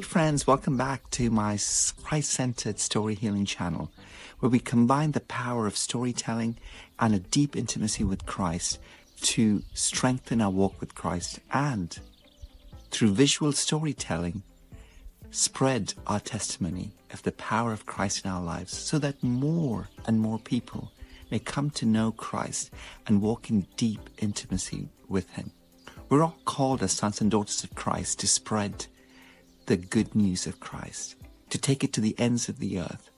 Friends, welcome back to my Christ-centered story healing channel, where we combine the power of storytelling and a deep intimacy with Christ to strengthen our walk with Christ, and through visual storytelling spread our testimony of the power of Christ in our lives, so that more and more people may come to know Christ and walk in deep intimacy with Him. We're all called as sons and daughters of Christ to spread the good news of Christ, to take it to the ends of the earth.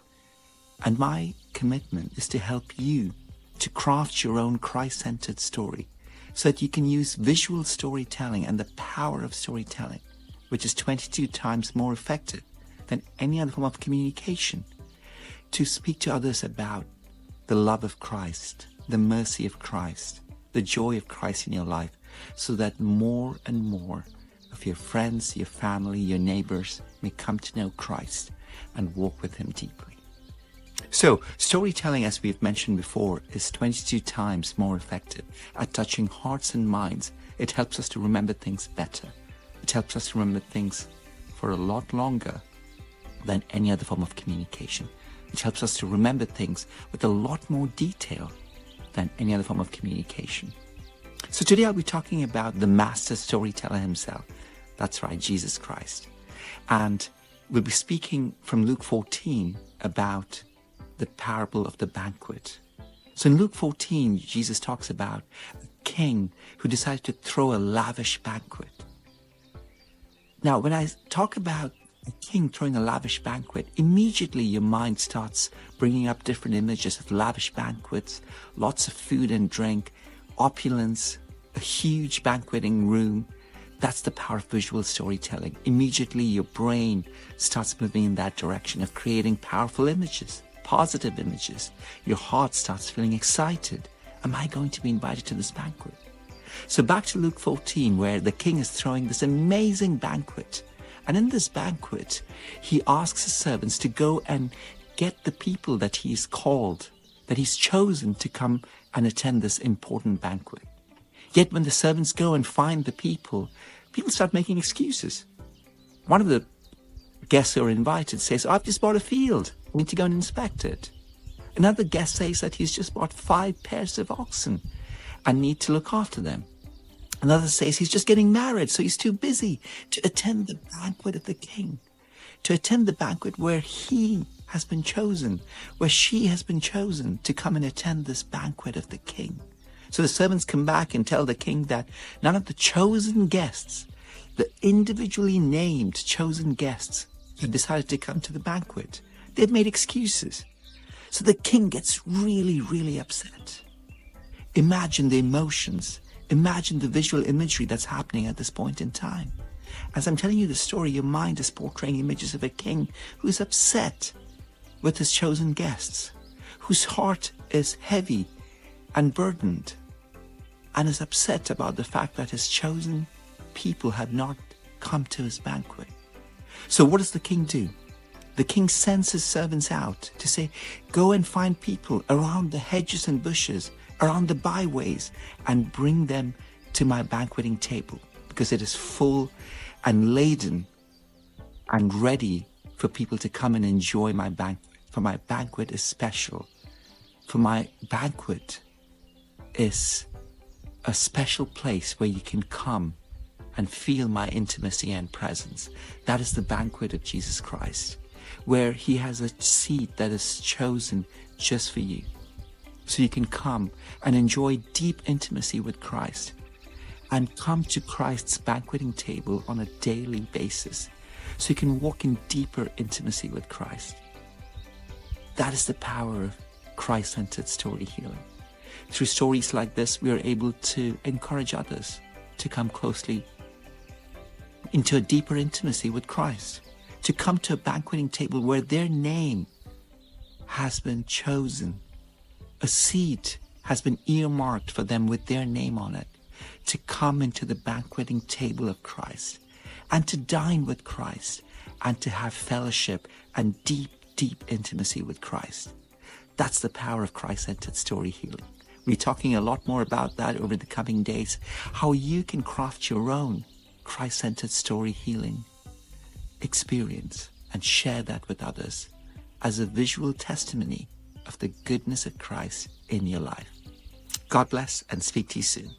And my commitment is to help you to craft your own Christ-centered story, so that you can use visual storytelling and the power of storytelling, which is 22 times more effective than any other form of communication, to speak to others about the love of Christ, the mercy of Christ, the joy of Christ in your life, so that more and more of your friends, your family, your neighbors may come to know Christ and walk with Him deeply. So, storytelling, as we've mentioned before, is 22 times more effective at touching hearts and minds. It helps us to remember things better. It helps us to remember things for a lot longer than any other form of communication. It helps us to remember things with a lot more detail than any other form of communication. So today I'll be talking about the master storyteller himself. That's right, Jesus Christ. And we'll be speaking from Luke 14 about the parable of the banquet. So in Luke 14, Jesus talks about a king who decided to throw a lavish banquet. Now, when I talk about a king throwing a lavish banquet, immediately your mind starts bringing up different images of lavish banquets, lots of food and drink, opulence, a huge banqueting room. That's the power of visual storytelling. Immediately your brain starts moving in that direction of creating powerful images, positive images. Your heart starts feeling excited. Am I going to be invited to this banquet? So back to Luke 14, where the king is throwing this amazing banquet. And in this banquet, he asks his servants to go and get the people that he's called, that he's chosen to come and attend this important banquet. Yet when the servants go and find the people start making excuses. One of the guests who are invited says, I've just bought a field. I need to go and inspect it. Another guest says that he's just bought 5 pairs of oxen and need to look after them. Another says he's just getting married, so he's too busy to attend the banquet of the king, to attend the banquet where he has been chosen, where she has been chosen to come and attend this banquet of the king. So the servants come back and tell the king that none of the chosen guests, the individually named chosen guests, have decided to come to the banquet. They've made excuses. So the king gets really, really upset. Imagine the emotions. Imagine the visual imagery that's happening at this point in time. As I'm telling you the story, your mind is portraying images of a king who is upset with his chosen guests, whose heart is heavy and burdened, and is upset about the fact that his chosen people had not come to his banquet. So what does the king do? The king sends his servants out to say, go and find people around the hedges and bushes, around the byways, and bring them to my banqueting table, because it is full and laden and ready for people to come and enjoy my banquet. For my banquet is special. For my banquet is a special place where you can come and feel my intimacy and presence. That is the banquet of Jesus Christ, where He has a seat that is chosen just for you. So you can come and enjoy deep intimacy with Christ, and come to Christ's banqueting table on a daily basis, so you can walk in deeper intimacy with Christ. That is the power of Christ-centered story healing. Through stories like this, we are able to encourage others to come closely into a deeper intimacy with Christ, to come to a banqueting table where their name has been chosen. A seat has been earmarked for them with their name on it, to come into the banqueting table of Christ and to dine with Christ and to have fellowship and deep, deep intimacy with Christ. That's the power of Christ-centered story healing. We're talking a lot more about that over the coming days, how you can craft your own Christ-centered story healing experience and share that with others as a visual testimony of the goodness of Christ in your life. God bless and speak to you soon.